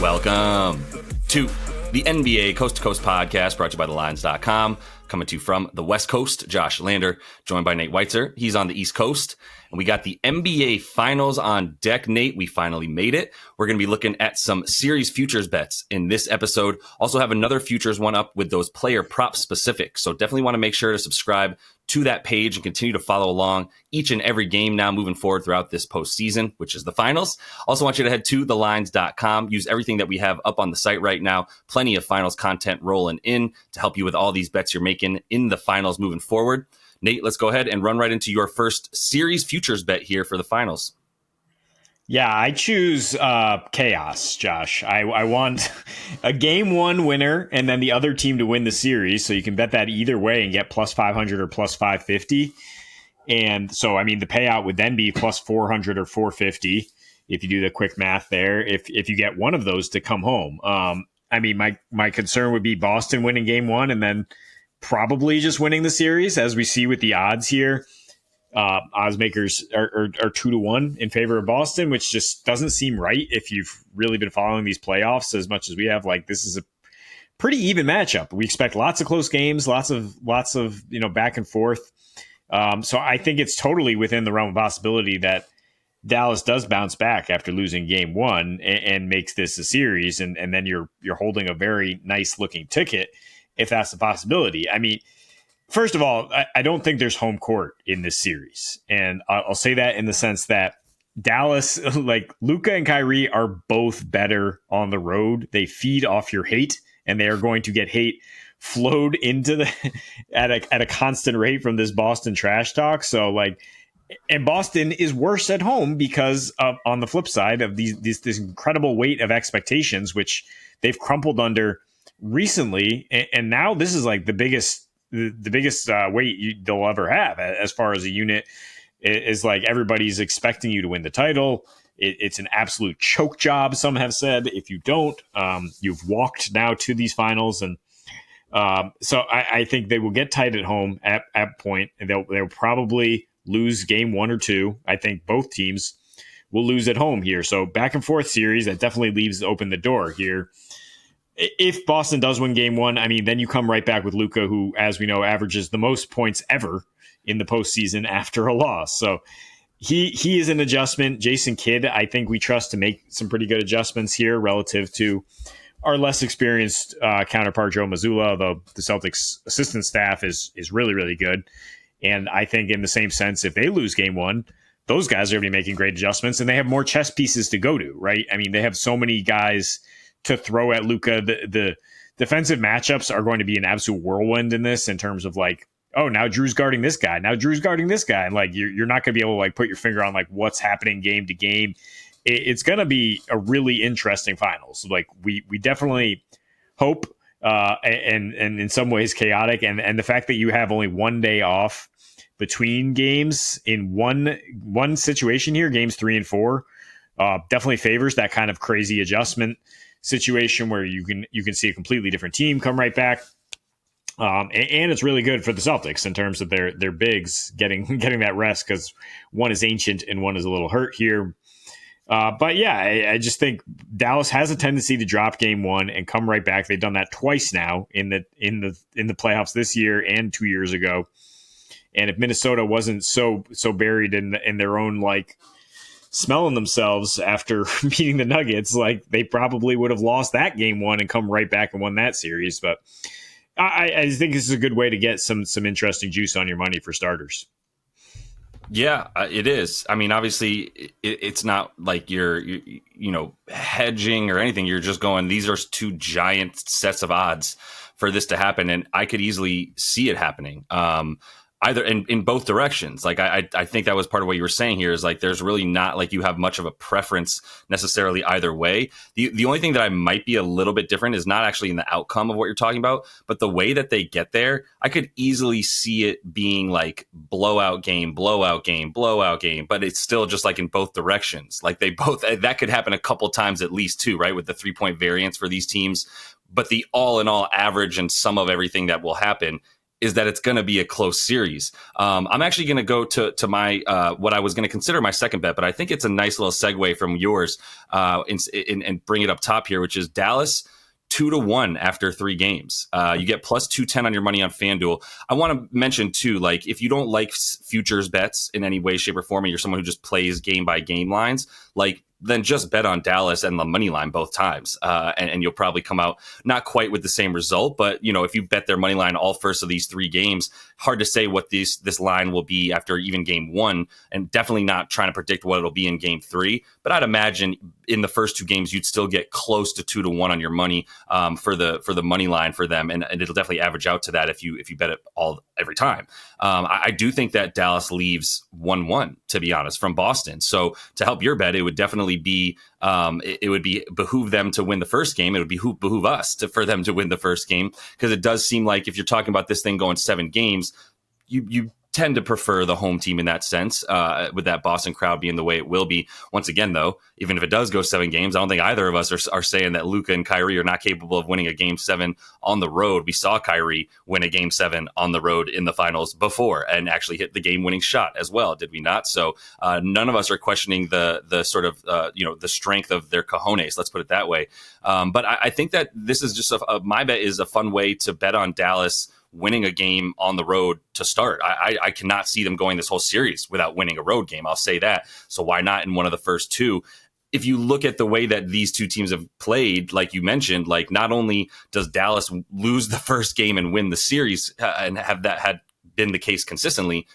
Welcome to the NBA Coast to Coast podcast brought to you by thelines.com. Coming to you from the West Coast, Josh Lander, joined by Nate Weitzer. He's on the East Coast. And we got the NBA Finals on deck, Nate. We finally made it. We're going to be looking at some series futures bets in this episode. Also have another futures one up with those player prop specifics. So definitely want to make sure to subscribe to that page and continue to follow along each and every game now moving forward throughout this postseason, which is the finals. Also want you to head to thelines.com. Use everything that we have up on the site right now. Plenty of finals content rolling in to help you with all these bets you're making in the finals moving forward. Nate, let's go ahead and run right into your first series futures bet here for the finals. Yeah, I choose chaos, Josh. I want a game one winner and then the other team to win the series. So you can bet that either way and get plus 500 or plus 550. And so, I mean, the payout would then be plus 400 or 450 if you do the quick math there, if you get one of those to come home. I mean, my concern would be Boston winning game one and then probably just winning the series, as we see with the odds here. Odds makers are 2-1 in favor of Boston, which just doesn't seem right if you've really been following these playoffs as much as we have. Like, this is a pretty even matchup. We expect lots of close games, lots of back and forth. So I think it's totally within the realm of possibility that Dallas does bounce back after losing game one and makes this a series, and then you're holding a very nice looking ticket if that's a possibility. I mean, first of all, I don't think there's home court in this series. And I'll say that in the sense that Dallas, like Luka and Kyrie, are both better on the road. They feed off your hate, and they are going to get hate flowed into at a constant rate from this Boston trash talk. So and Boston is worse at home because of, on the flip side of this incredible weight of expectations, which they've crumpled under recently. And now this is like the biggest weight they'll ever have as far as a unit. Is like everybody's expecting you to win the title. It's an absolute choke job, some have said. If you don't, you've walked now to these finals. And so I think they will get tight at home at point, and they'll probably lose game one or two. I think both teams will lose at home here. So back and forth series, that definitely leaves open the door here. If Boston does win game one, I mean, then you come right back with Luka, who, as we know, averages the most points ever in the postseason after a loss. So he is an adjustment. Jason Kidd, I think we trust to make some pretty good adjustments here relative to our less experienced counterpart, Joe Mazzulla, although the Celtics assistant staff is really, really good. And I think in the same sense, if they lose game one, those guys are going to be making great adjustments, and they have more chess pieces to go to, right? I mean, they have so many guys to throw at Luka. The defensive matchups are going to be an absolute whirlwind in this, in terms of like, oh, now Drew's guarding this guy. Now Drew's guarding this guy. And like, you're not going to be able to like put your finger on like what's happening game to game. It's going to be a really interesting finals. Like we definitely hope, and in some ways chaotic. And the fact that you have only 1 day off between games in one situation here, games 3 and 4, definitely favors that kind of crazy adjustment situation where you can see a completely different team come right back. And it's really good for the Celtics in terms of their bigs getting that rest, because one is ancient and one is a little hurt here. But yeah, I just think Dallas has a tendency to drop game one and come right back. They've done that twice now in the playoffs this year and 2 years ago. And if Minnesota wasn't so buried in their own like smelling themselves after beating the Nuggets, like they probably would have lost that game one and come right back and won that series. But I think this is a good way to get some interesting juice on your money for starters. Yeah, it is. I mean, obviously, it's not like you're hedging or anything. You're just going, these are two giant sets of odds for this to happen. And I could easily see it happening. Either in both directions. Like I think that was part of what you were saying here, is like there's really not like you have much of a preference necessarily either way. The only thing that I might be a little bit different is not actually in the outcome of what you're talking about, but the way that they get there. I could easily see it being like blowout game, but it's still just like in both directions. Like they both, that could happen a couple times at least too, right? With the 3-point variance for these teams. But the all in all average and sum of everything that will happen is that it's going to be a close series. I'm actually going to go to my what I was going to consider my second bet, but I think it's a nice little segue from yours and bring it up top here, which is Dallas 2-1 after 3 games. You get plus 210 on your money on FanDuel. I want to mention too, like if you don't like futures bets in any way, shape, or form, and you're someone who just plays game by game lines, like then just bet on Dallas and the money line both times, and you'll probably come out not quite with the same result. But if you bet their money line all first of these 3 games, hard to say what this line will be after even game 1, and definitely not trying to predict what it'll be in game 3. But I'd imagine in the first 2 games you'd still get close to 2-1 on your money for the money line for them, and it'll definitely average out to that if you bet it all every time. I do think that Dallas leaves 1-1, to be honest, from Boston. So to help your bet, it would definitely be behoove them to win the first game. It would behoove us for them to win the first game, because it does seem like if you're talking about this thing going 7 games, you tend to prefer the home team in that sense, with that Boston crowd being the way it will be. Once again, though, even if it does go 7 games, I don't think either of us are saying that Luka and Kyrie are not capable of winning a game 7 on the road. We saw Kyrie win a game 7 on the road in the finals before and actually hit the game-winning shot as well, did we not? So none of us are questioning the sort of the strength of their cojones, let's put it that way. But I think that this is just my bet is a fun way to bet on Dallas winning a game on the road to start. I cannot see them going this whole series without winning a road game. I'll say that. So why not in one of the first 2? If you look at the way that these 2 teams have played, like you mentioned, like not only does Dallas lose the first game and win the series and have that had been the case consistently,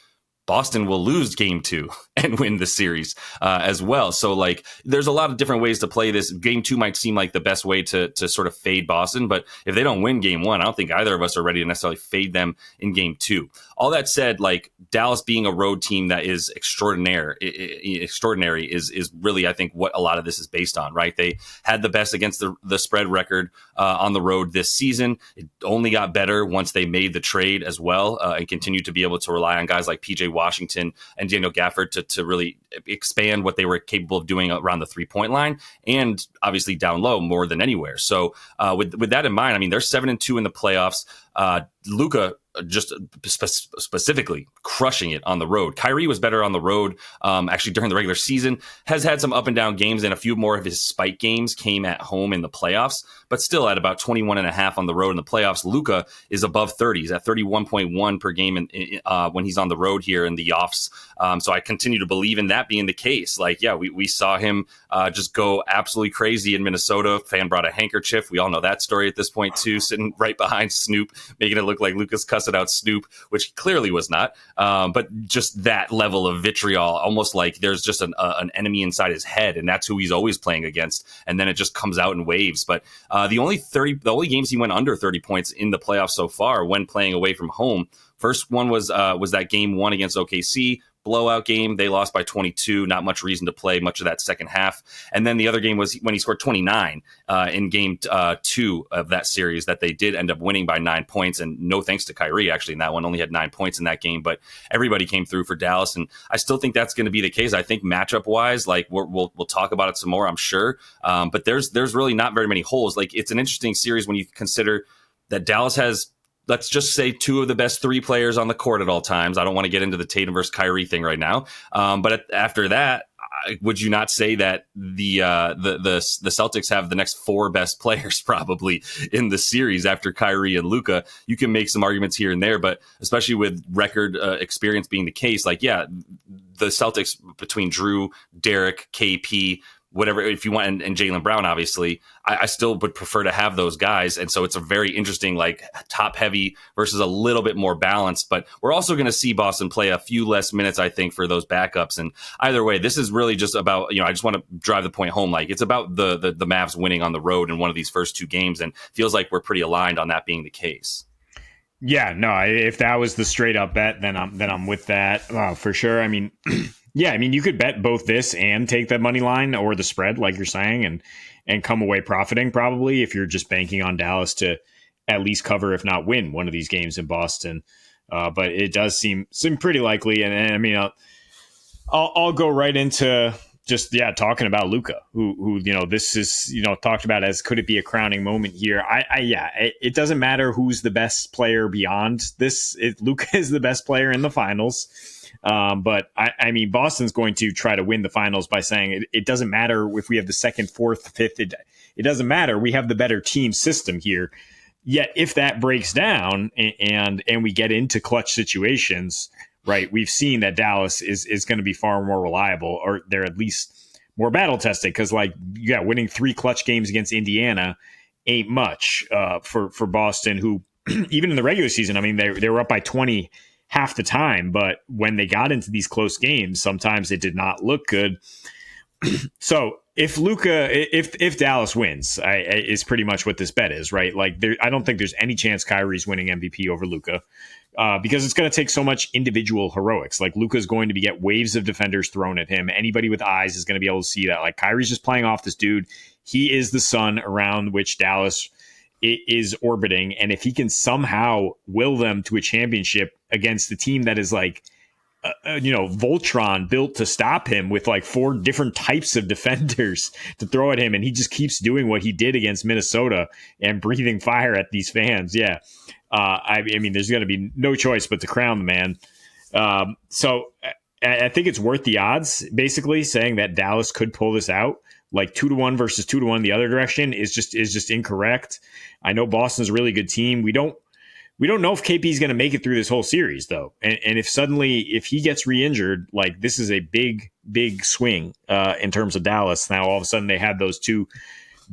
Boston will lose game 2 and win the series as well. So like there's a lot of different ways to play this. Game 2 might seem like the best way to sort of fade Boston, but if they don't win game 1, I don't think either of us are ready to necessarily fade them in game 2. All that said, like Dallas being a road team that is extraordinary is really, I think, what a lot of this is based on, right? They had the best against the spread record on the road this season. It only got better once they made the trade as well, and continued to be able to rely on guys like PJ Washington and Daniel Gafford to really expand what they were capable of doing around the 3-point line and obviously down low more than anywhere. So with that in mind, I mean, they're 7-2 in the playoffs. Luka just specifically crushing it on the road. Kyrie was better on the road actually during the regular season, has had some up and down games, and a few more of his spike games came at home in the playoffs, but still at about 21.5 on the road in the playoffs. Luka is above 30. He's at 31.1 per game when he's on the road here in the offs. So I continue to believe in that being the case. Like, yeah, we saw him just go absolutely crazy in Minnesota. Fan brought a handkerchief. We all know that story at this point too, sitting right behind Snoop, making it look like Luka's cussing out Snoop, which clearly was not. But just that level of vitriol, almost like there's just an enemy inside his head, and that's who he's always playing against. And then it just comes out in waves. But the only games he went under 30 points in the playoffs so far when playing away from home. First one was that game 1 against OKC. Blowout game. They lost by 22. Not much reason to play much of that second half. And then the other game was when he scored 29 in game 2 of that series that they did end up winning by 9 points. And no thanks to Kyrie, actually, in that one. Only had 9 points in that game. But everybody came through for Dallas. And I still think that's going to be the case. I think matchup-wise, like we'll talk about it some more, I'm sure. But there's really not very many holes. Like it's an interesting series when you consider that Dallas has, let's just say, 2 of the best 3 players on the court at all times. I don't want to get into the Tatum versus Kyrie thing right now. But after that, would you not say that the Celtics have the next 4 best players probably in the series after Kyrie and Luka? You can make some arguments here and there, but especially with record experience being the case, like, yeah, the Celtics between Drew, Derek, KP, whatever, if you want, and Jaylen Brown, obviously, I still would prefer to have those guys. And so it's a very interesting, like, top heavy versus a little bit more balanced. But we're also going to see Boston play a few less minutes, I think, for those backups. And either way, this is really just about, I just want to drive the point home. Like, it's about the Mavs winning on the road in one of these first 2 games. And feels like we're pretty aligned on that being the case. Yeah, no, if that was the straight up bet, then I'm with that for sure. I mean, yeah, I mean, you could bet both this and take that money line or the spread, like you're saying, and come away profiting probably if you're just banking on Dallas to at least cover, if not win, one of these games in Boston. But it does seem pretty likely, and I mean, I'll go right into just talking about Luka, who this is talked about as could it be a crowning moment here? It doesn't matter who's the best player beyond this. Luka is the best player in the finals. But I mean, Boston's going to try to win the finals by saying it doesn't matter if we have the second, fourth, fifth. It doesn't matter. We have the better team system here. Yet if that breaks down and we get into clutch situations, right, we've seen that Dallas is going to be far more reliable, or they're at least more battle tested. Because winning 3 clutch games against Indiana ain't much for Boston, who even in the regular season, I mean, they were up by 20 half the time, but when they got into these close games, sometimes it did not look good. So if Dallas wins, is pretty much what this bet is, right? Like, I don't think there's any chance Kyrie's winning MVP over Luka, because it's going to take so much individual heroics. Like, Luka's going to get waves of defenders thrown at him. Anybody with eyes is going to be able to see that. Like, Kyrie's just playing off this dude. He is the sun around which Dallas is orbiting, and if he can somehow will them to a championship against the team that is like, Voltron built to stop him with like 4 different types of defenders to throw at him, and he just keeps doing what he did against Minnesota and breathing fire at these fans. I mean, there's going to be no choice but to crown the man. So I think it's worth the odds, basically saying that Dallas could pull this out. Like 2-1 versus 2-1 the other direction is just incorrect. I know Boston's a really good team. We don't know if KP is going to make it through this whole series, though. And if he gets re-injured, like, this is a big swing in terms of Dallas. Now, all of a sudden, they have those 2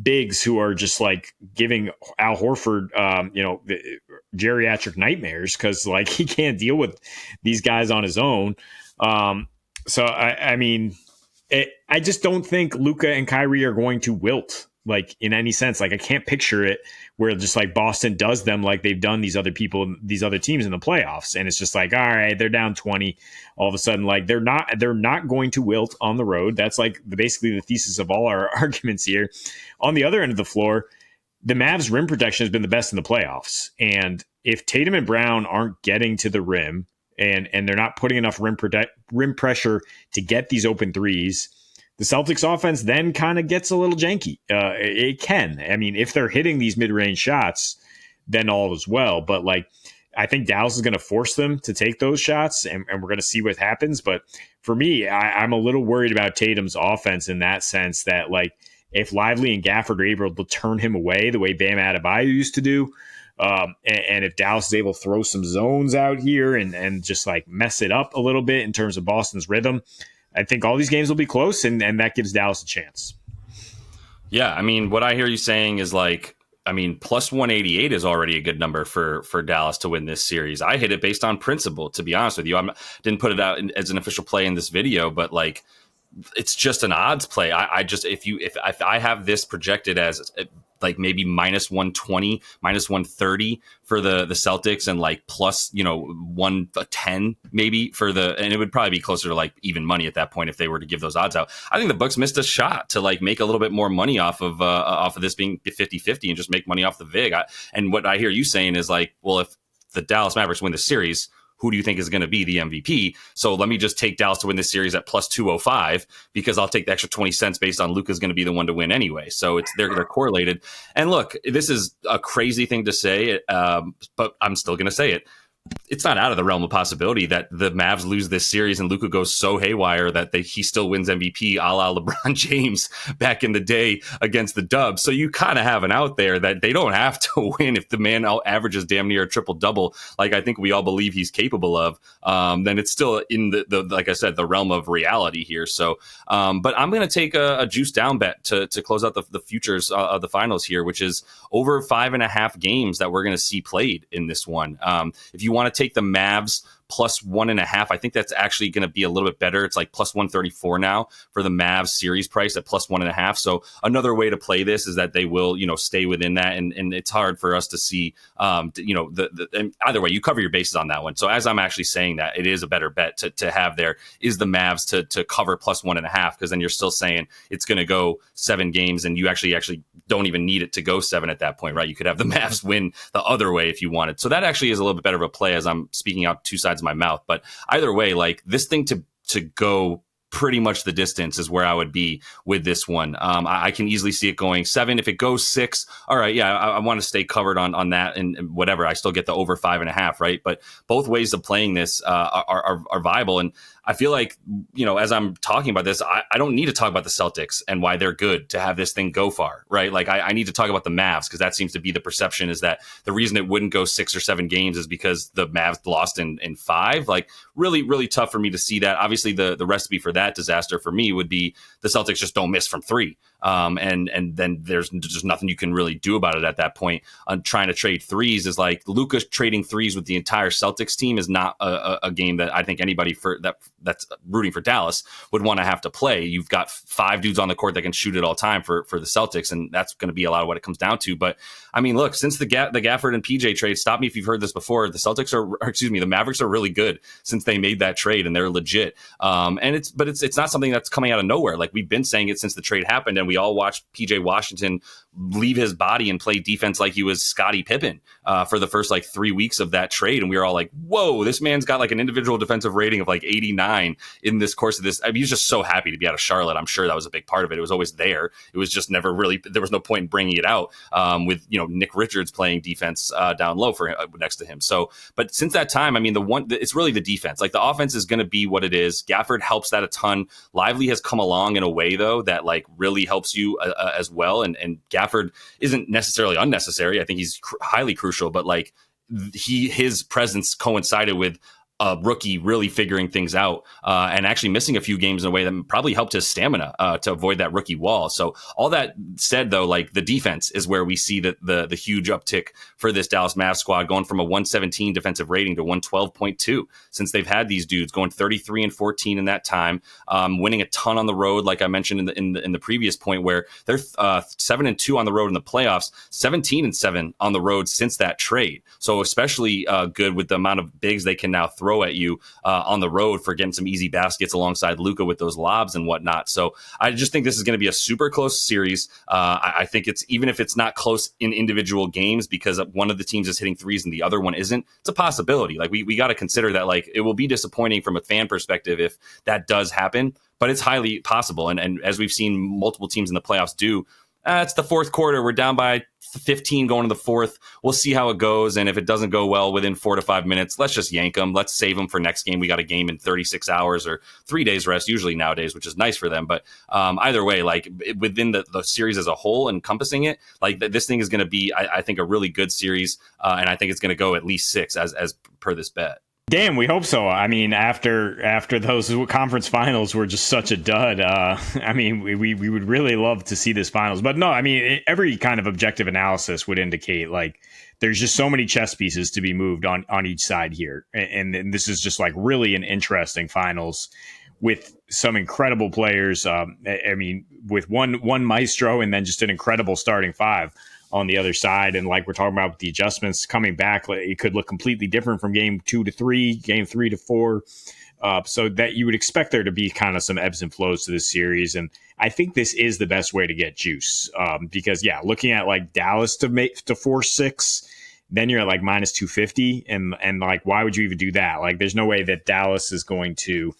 bigs who are just like giving Al Horford, geriatric nightmares, because like he can't deal with these guys on his own. So I mean, I just don't think Luka and Kyrie are going to wilt, like, in any sense. Like, I can't picture it where just like Boston does them like they've done these other teams in the playoffs, and it's just like, all right, they're down 20 all of a sudden. Like, they're not going to wilt on the road. That's like basically the thesis of all our arguments here. On the other end of the floor, the Mavs rim protection has been the best in the playoffs, and if Tatum and Brown aren't getting to the rim and they're not putting enough rim pressure to get these open threes, the Celtics offense then kind of gets a little janky. It can. I mean, if they're hitting these mid-range shots, then all is well. But like, I think Dallas is going to force them to take those shots, and we're going to see what happens. But for me, I'm a little worried about Tatum's offense in that sense that, like, if Lively and Gafford are able to turn him away the way Bam Adebayo used to do, and if Dallas is able to throw some zones out here and just like mess it up a little bit in terms of Boston's rhythm, I think all these games will be close, and that gives Dallas a chance. Yeah, I mean, what I hear you saying is like, I mean, plus 188 is already a good number for Dallas to win this series. I hit it based on principle, to be honest with you. I didn't put it out as an official play in this video, but like, it's just an odds play. I just, if I have this projected as like maybe minus 120, minus 130 for the Celtics, and like plus, 110 maybe and it would probably be closer to like even money at that point if they were to give those odds out. I think the Bucks missed a shot to like make a little bit more money off of this being 50-50 and just make money off the VIG. And what I hear you saying is like, well, if the Dallas Mavericks win the series, who do you think is going to be the MVP? So let me just take Dallas to win this series at plus 205, because I'll take the extra 20 cents based on Luka's going to be the one to win anyway. So they're correlated. And look, this is a crazy thing to say, but I'm still going to say it. It's not out of the realm of possibility that the Mavs lose this series and Luka goes so haywire that he still wins MVP a la LeBron James back in the day against the Dubs. So you kind of have an out there that they don't have to win if the man averages damn near a triple-double, like I think we all believe he's capable of. Then it's still in the like I said, the realm of reality here. So, but I'm going to take a juice down bet to close out the futures of the finals here, which is over 5.5 games that we're going to see played in this one. If you want to take the Mavs plus 1.5, I think that's actually going to be a little bit better. It's like plus 134 now for the Mavs series price at plus 1.5. So another way to play this is that they will, stay within that. And it's hard for us to see, and either way, you cover your bases on that one. So as I'm actually saying that, it is a better bet to have there is the Mavs to cover plus 1.5, because then you're still saying it's going to go 7 games and you actually don't even need it to go 7 at that point, right? You could have the Mavs win the other way if you wanted. So that actually is a little bit better of a play as I'm speaking out two sides of my mouth. But either way, like this thing to go pretty much the distance is where I would be with this one. I can easily see it going 7. If it goes 6, all right, yeah, I want to stay covered on that and whatever. I still get the over 5.5, right? But both ways of playing this are viable. And I feel like, as I'm talking about this, I don't need to talk about the Celtics and why they're good to have this thing go far, right? Like I need to talk about the Mavs, because that seems to be the perception, is that the reason it wouldn't go 6 or 7 games is because the Mavs lost in 5. Like really, really tough for me to see that. Obviously, the recipe for that disaster for me would be the Celtics just don't miss from 3. And then there's just nothing you can really do about it at that point. On trying to trade threes is like Luka trading threes with the entire Celtics team is not a game that I think anybody that's rooting for Dallas would want to have to play. You've got 5 dudes on the court that can shoot at all time for the Celtics, and that's going to be a lot of what it comes down to. But I mean, look, since the Gafford and PJ trade, stop me if you've heard this before, the Mavericks are really good since they made that trade, and they're legit. And it's not something that's coming out of nowhere. Like we've been saying it since the trade happened, and we all watched PJ Washington leave his body and play defense like he was Scottie Pippen for the first 3 weeks of that trade. And we were all like, whoa, this man's got like an individual defensive rating of 89 in this course of this. I mean, he was just so happy to be out of Charlotte. I'm sure that was a big part of it. It was always there. It was just never really, there was no point in bringing it out with, Nick Richards playing defense down low for next to him. So, but since that time, I mean, it's really the defense. Like the offense is going to be what it is. Gafford helps that a ton. Lively has come along in a way though that really helps you as well. And Gafford isn't necessarily unnecessary. I think he's highly crucial, but his presence coincided with a rookie really figuring things out and actually missing a few games in a way that probably helped his stamina to avoid that rookie wall. So all that said, though, the defense is where we see the huge uptick for this Dallas Mavs squad, going from a 117 defensive rating to 112.2 since they've had these dudes, going 33-14 in that time, winning a ton on the road, like I mentioned in the previous point, where they're 7-2 on the road in the playoffs, 17-7 on the road since that trade. So especially good with the amount of bigs they can now throw at you on the road for getting some easy baskets alongside Luka with those lobs and whatnot. So I just think this is going to be a super close series. I think it's, even if it's not close in individual games because one of the teams is hitting threes and the other one isn't, it's a possibility. We got to consider that it will be disappointing from a fan perspective if that does happen, but it's highly possible. And as we've seen multiple teams in the playoffs do, it's the fourth quarter. We're down by 15 going to the fourth. We'll see how it goes. And if it doesn't go well within 4 to 5 minutes, let's just yank them. Let's save them for next game. We got a game in 36 hours or 3 days rest usually nowadays, which is nice for them. But either way, within the series as a whole, encompassing it, this thing is going to be, I think, a really good series. And I think it's going to go at least 6 as per this bet. Damn, we hope so. I mean, after those conference finals were just such a dud, I mean, we would really love to see this finals. But no, I mean, every kind of objective analysis would indicate there's just so many chess pieces to be moved on each side here. And this is just really an interesting finals with some incredible players. I mean, with one maestro and then just an incredible starting 5 on the other side. And we're talking about with the adjustments coming back, it could look completely different from game 2 to 3, game 3 to 4. So that you would expect there to be kind of some ebbs and flows to this series. And I think this is the best way to get juice because, looking at Dallas to force 6, then you're at minus 250. And why would you even do that? There's no way that Dallas is going to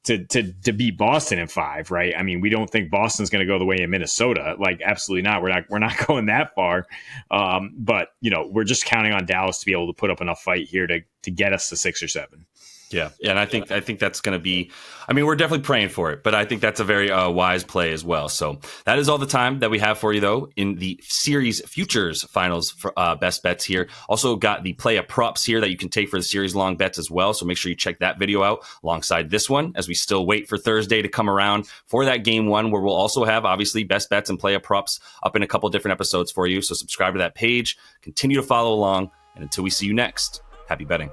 beat Boston in 5, right? I mean, we don't think Boston's going to go the way of Minnesota. Absolutely not. We're not going that far. But we're just counting on Dallas to be able to put up enough fight here to get us to 6 or 7. Yeah, and I think that's going to be, I mean, we're definitely praying for it, but I think that's a very wise play as well. So that is all the time that we have for you, though, in the series futures finals for best bets here. Also got the play of props here that you can take for the series long bets as well. So make sure you check that video out alongside this one as we still wait for Thursday to come around for that game 1, where we'll also have obviously best bets and play of props up in a couple different episodes for you. So subscribe to that page, continue to follow along, and until we see you next, happy betting.